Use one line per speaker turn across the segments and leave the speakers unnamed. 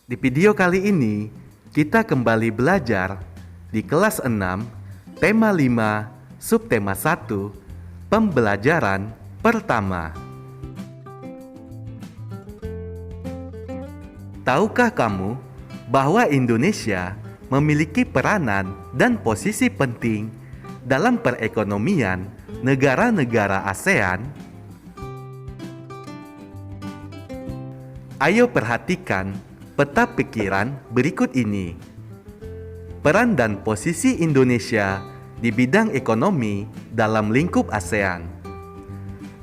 Di video kali ini, kita kembali belajar di kelas 6, tema 5, subtema 1, pembelajaran pertama. Tahukah kamu bahwa Indonesia memiliki peranan dan posisi penting dalam perekonomian negara-negara ASEAN? Ayo perhatikan peta pikiran berikut ini. Peran dan posisi Indonesia di bidang ekonomi dalam lingkup ASEAN.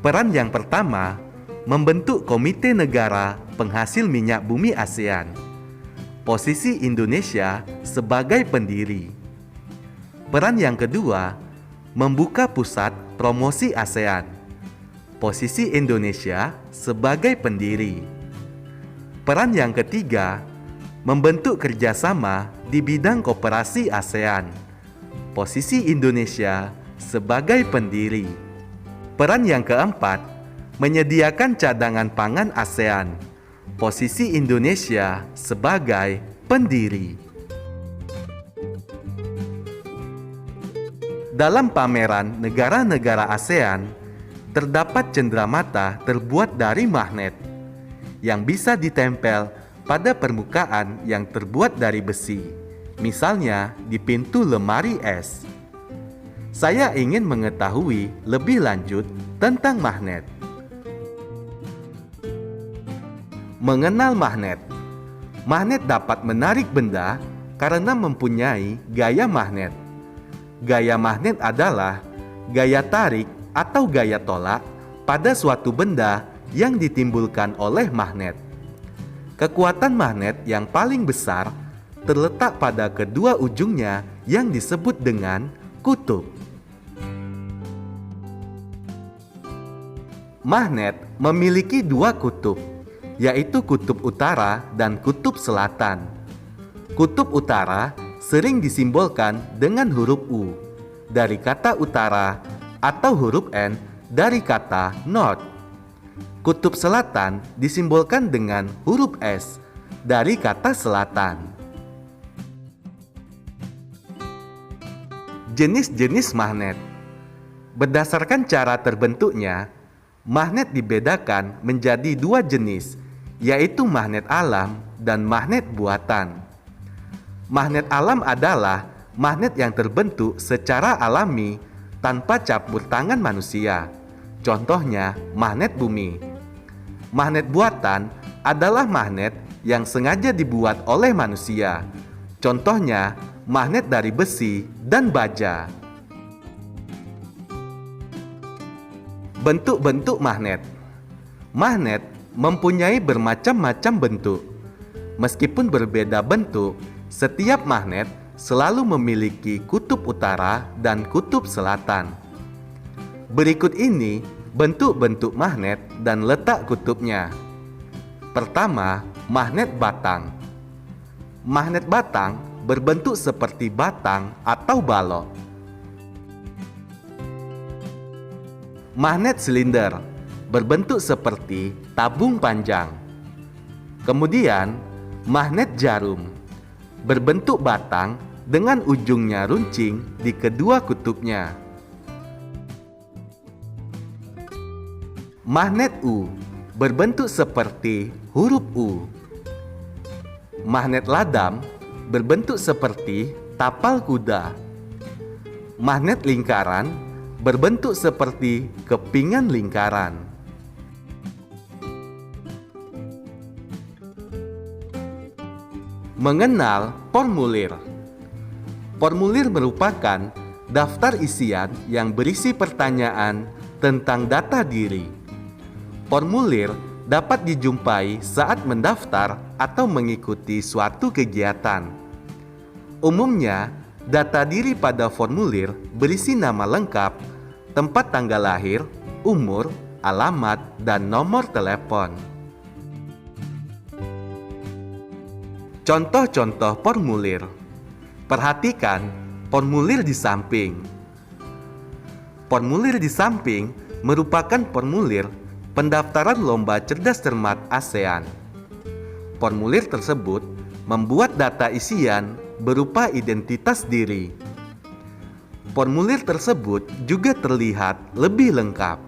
Peran yang pertama, membentuk Komite Negara Penghasil Minyak Bumi ASEAN. Posisi Indonesia sebagai pendiri. Peran yang kedua, membuka pusat promosi ASEAN. Posisi Indonesia sebagai pendiri. Peran yang ketiga, membentuk kerjasama di bidang koperasi ASEAN. Posisi Indonesia sebagai pendiri. Peran yang keempat, menyediakan cadangan pangan ASEAN. Posisi Indonesia sebagai pendiri. Dalam pameran negara-negara ASEAN, terdapat cenderamata terbuat dari magnet yang bisa ditempel pada permukaan yang terbuat dari besi, misalnya di pintu lemari es. Saya ingin mengetahui lebih lanjut tentang magnet. Mengenal magnet. Magnet dapat menarik benda karena mempunyai gaya magnet. Gaya magnet adalah gaya tarik atau gaya tolak pada suatu benda yang ditimbulkan oleh magnet. Kekuatan magnet yang paling besar terletak pada kedua ujungnya yang disebut dengan kutub. Magnet memiliki dua kutub, yaitu kutub utara dan kutub selatan. Kutub utara sering disimbolkan dengan huruf U dari kata utara atau huruf N dari kata north. Kutub selatan disimbolkan dengan huruf S dari kata selatan. Jenis-jenis magnet. Berdasarkan cara terbentuknya, magnet dibedakan menjadi dua jenis, yaitu magnet alam dan magnet buatan. Magnet alam adalah magnet yang terbentuk secara alami tanpa campur tangan manusia. Contohnya, magnet bumi. Magnet buatan adalah magnet yang sengaja dibuat oleh manusia. Contohnya, magnet dari besi dan baja. Bentuk-bentuk magnet. Magnet mempunyai bermacam-macam bentuk. Meskipun berbeda bentuk, setiap magnet selalu memiliki kutub utara dan kutub selatan. Berikut ini bentuk-bentuk magnet dan letak kutubnya. Pertama, magnet batang. Magnet batang berbentuk seperti batang atau balok. Magnet silinder berbentuk seperti tabung panjang. Kemudian, magnet jarum berbentuk batang dengan ujungnya runcing di kedua kutubnya. Magnet U berbentuk seperti huruf U. Magnet ladam berbentuk seperti tapal kuda. Magnet lingkaran berbentuk seperti kepingan lingkaran. Mengenal formulir. Formulir merupakan daftar isian yang berisi pertanyaan tentang data diri. Formulir dapat dijumpai saat mendaftar atau mengikuti suatu kegiatan. Umumnya, data diri pada formulir berisi nama lengkap, tempat tanggal lahir, umur, alamat, dan nomor telepon. Contoh-contoh formulir. Perhatikan formulir di samping. Formulir di samping merupakan formulir pendaftaran lomba cerdas cermat ASEAN. Formulir tersebut membuat data isian berupa identitas diri. Formulir tersebut juga terlihat lebih lengkap.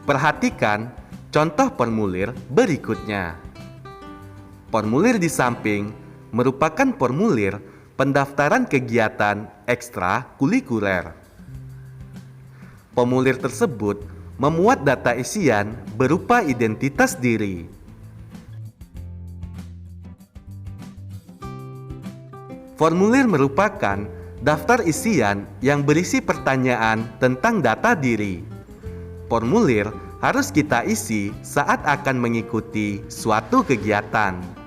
Perhatikan contoh formulir berikutnya. Formulir di samping merupakan formulir pendaftaran kegiatan ekstrakurikuler. Formulir tersebut memuat data isian berupa identitas diri. Formulir merupakan daftar isian yang berisi pertanyaan tentang data diri. Formulir harus kita isi saat akan mengikuti suatu kegiatan.